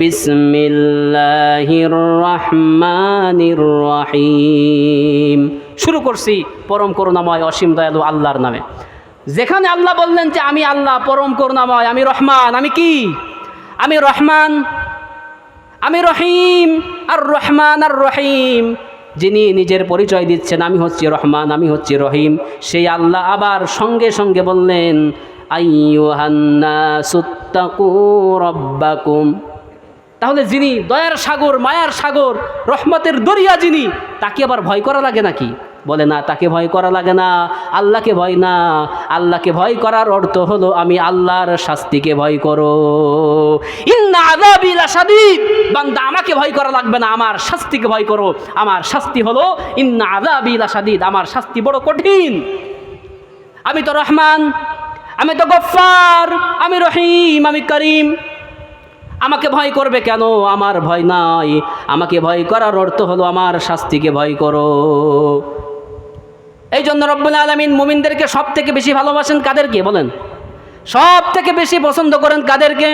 বিসমিল্লাহির রহমানির রহিম। শুরু করছি পরম করুণাময় অসীম দয়ালু আল্লাহর নামে। যেখানে আল্লাহ বললেন যে আমি আল্লাহ পরম করুণাময়, আমি রহমান, আমি কি? আমি রহমান, আমি রহিম। আর রহমান আর রহিম, যিনি নিজের পরিচয় দিচ্ছেন আমি হচ্ছি রহমান, আমি হচ্ছি রহিম, সেই আল্লাহ আবার সঙ্গে সঙ্গে বললেন আইয়ুহান নাসুত্তাকু রাব্বাকুম। তাহলে যিনি দয়ার সাগর, মায়ার সাগর, রহমতের দরিয়া, যিনি, তাকে আবার ভয় করা লাগে নাকি? বলে না, তাকে ভয় করা লাগে না, আল্লাহকে ভয় না। আল্লাহকে ভয় করার অর্থ হলো আমি আল্লাহর শাস্তিকে ভয় করো। ইন্না আযাবি লাশাদীদ। বান্দা, আমাকে ভয় করা লাগবে না, আমার শাস্তিকে ভয় করো। আমার শাস্তি হলো ইন্না আযাবি লাশাদীদ, আমার শাস্তি বড় কঠিন। আমি তো রহমান, আমি তো গফফার, আমি রহিম, আমি করিম। আমাকে ভয় করবে কেন? আমার ভয় নাই। আমাকে ভয় করার অর্থ হলো আমার শাস্তিকে ভয় করো। এই জন্য রব্বুল আলামিন মুমিনদেরকে সব থেকে বেশি ভালোবাসেন কাদেরকে বলেন? সব থেকে বেশি পছন্দ করেন কাদেরকে?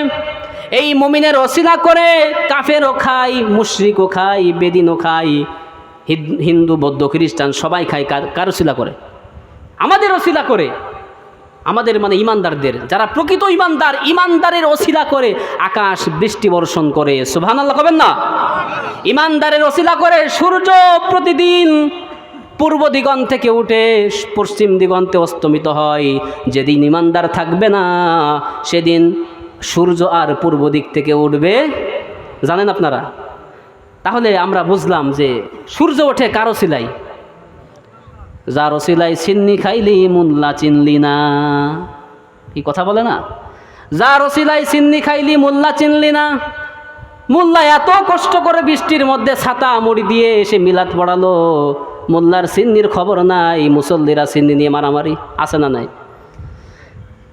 এই মুমিনের ওসিলা করে কাফেরও খায়, মুশরিকও খায়, বেদিনও খায়, হিন্দু বৌদ্ধ খ্রিস্টান সবাই খায়। কার ওসিলা করে? আমাদের ওসিলা করে। আমাদের মানে ইমানদারদের, যারা প্রকৃত ইমানদার, ইমানদারের ওসিলা করে আকাশ বৃষ্টি বর্ষণ করে। সুবহানাল্লাহ কবেন না? ইমানদারের ওসিলা করে সূর্য প্রতিদিন পূর্ব দিগন্ত থেকে উঠে পশ্চিম দিগন্তে অস্তমিত হয়। যেদিন ইমানদার থাকবে না সেদিন সূর্য আর পূর্ব দিক থেকে উঠবে, জানেন আপনারা? তাহলে আমরা বুঝলাম যে সূর্য ওঠে কার ওসিলায়? যার ওসিলাই সিন্নি খাইলি মোল্লা চিনলি না। কি কথা বলে না? যার ওসিলাই সিন্নি খাইলি মোল্লা চিনলি না। মোল্লা এত কষ্ট করে বৃষ্টির মধ্যে ছাতা মুড়ি দিয়ে এসে মিলাদ পড়ালো, মোল্লার সিন্নির খবর নাই, মুসল্লিরা সিন্নি নিয়ে মারামারি আছে না নাই?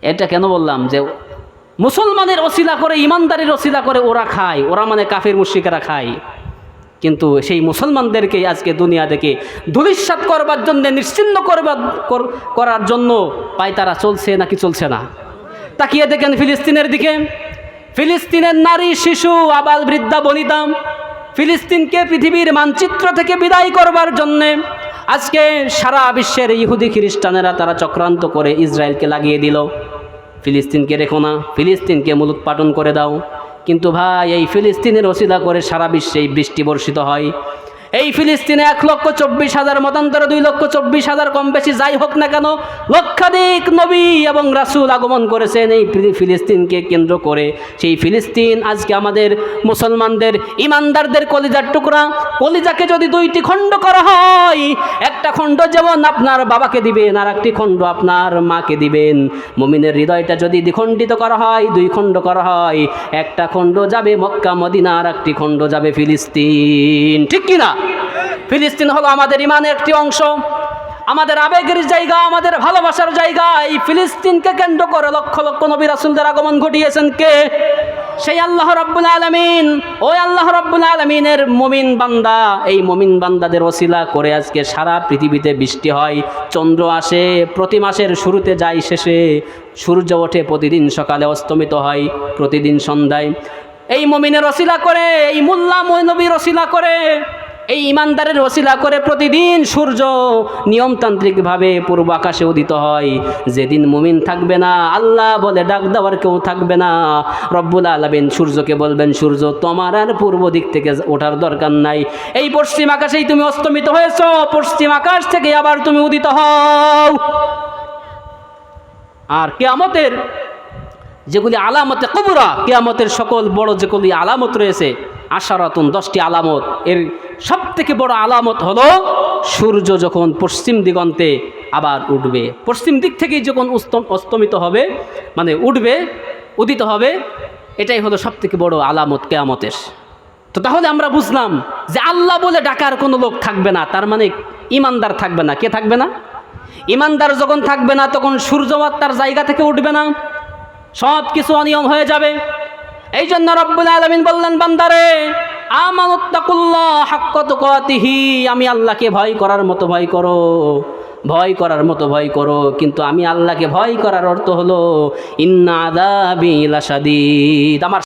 এটা কেন বললাম? যে মুসলমানের ওসিলা করে, ইমানদারের ওসিলা করে ওরা খায়, ওরা মানে কাফের মুশরিকেরা খায়। কিন্তু সেই মুসলমানদেরকে আজকে দুনিয়া থেকে ধূলিসাৎ করবার জন্য, নিশ্চিহ্ন করার জন্য পায়তারা চলছে নাকি চলছে না? তাকিয়ে দেখেন ফিলিস্তিনের দিকে। ফিলিস্তিনের নারী, শিশু, আবাল বৃদ্ধা বনিতা, ফিলিস্তিনকে পৃথিবীর মানচিত্র থেকে বিদায় করবার জন্যে আজকে সারা বিশ্বের ইহুদি খ্রিস্টানেরা তারা চক্রান্ত করে ইসরায়েলকে লাগিয়ে দিল। ফিলিস্তিনকে রেখো না, ফিলিস্তিনকে মূলোৎপাটন করে দাও। কিন্তু ভাই, এই ফিলিস্তিনের ওসিলা করে সারা বিশ্বে বৃষ্টি বর্ষিত হয়। এই ফিলিস্তিনে 1,24,000 মতান্তরে 2,24,000 কম বেশি যাই হোক না কেন, লক্ষাধিক নবী এবং রাসূল আগমন করেছেন এই ফিলিস্তিনকে কেন্দ্র করে। সেই ফিলিস্তিন আজকে আমাদের মুসলমানদের, ইমানদারদের কলিজার টুকরা। কলিজাকে যদি দুইটি খণ্ড করা হয়, একটা খণ্ড যেমন আপনার বাবাকে দিবেন, আর একটি খণ্ড আপনার মাকে দিবেন। মুমিনের হৃদয়টা যদি দ্বিখণ্ডিত করা হয়, দুই খণ্ড করা হয়, একটা খণ্ড যাবে মক্কা মদিনা, আর একটি খণ্ড যাবে ফিলিস্তিন। ঠিক কিনা? ফিলিস্তিন হলো আমাদের ইমানের একটি অংশ, আমাদের আবেগের জায়গা, আমাদের ভালোবাসার জায়গা। এই ফিলিস্তিনকে কেন্দ্র করে লক্ষ লক্ষ নবী রাসূলদের আগমন ঘটিয়েছেন কে? সেই আল্লাহ রাব্বুল আলামিন। ওই আল্লাহ রাব্বুল আলামিনের মুমিন বান্দা, এই মুমিন বান্দাদের ওসিলা করে আজকে সারা পৃথিবীতে বৃষ্টি হয়। চন্দ্র আসে প্রতি মাসের শুরুতে, যায় শেষে। সূর্য ওঠে প্রতিদিন সকালে, অস্তমিত হয় প্রতিদিন সন্ধ্যায়। এই মুমিনের ওসিলা করে, এই মোল্লা নবীর ওসিলা করে, এই ইমানদারের ওসিলা করে প্রতিদিন সূর্য নিয়মতান্ত্রিকভাবে পূর্ব আকাশে উদিত হয়। যেদিন মুমিন থাকবে না, আল্লাহ বলে ডাক দেওয়ার কেউ থাকবে না, রব্বুল আলামিন সূর্যকে বলবেন, সূর্য তোমার আর পূর্ব দিক থেকে ওঠার দরকার নাই। এই পশ্চিম আকাশেই তুমি অস্তমিত হয়েছো, পশ্চিম আকাশ থেকে আবার তুমি উদিত হও। আর কিয়ামতের যেগুলি আলামতে কুবরা, কিয়ামতের সকল বড় যেগুলি আলামত রয়েছে, আশারাতুন 10টি আলামত, এর সব থেকে বড় আলামত হলো সূর্য যখন পশ্চিম দিগন্তে আবার উঠবে, পশ্চিম দিক থেকেই যখন অস্তমিত হবে, মানে উঠবে, উদিত হবে, এটাই হলো সব থেকে বড় আলামত কিয়ামতের। তো তাহলে আমরা বুঝলাম যে আল্লাহ বলে ডাকার কোনো লোক থাকবে না, তার মানে ইমানদার থাকবে না। কে থাকবে না? ইমানদার যখন থাকবে না, তখন সূর্য তার জায়গা থেকে উঠবে না, সব কিছু অনিয়ম হয়ে যাবে। এই জন্য রব্বুল আলামিন বললেন, বান্দারে আমানুত্তাকুল্লাহ হাক্কা তুকাতিহি, আমি আল্লাহকে ভয় করার মতো ভয় করো, ভয় করার মতো ভয় করো। কিন্তু আমি আল্লাহকে ভয় করার অর্থ হলো ইন্না আযাবি লাশাদীদ, আমার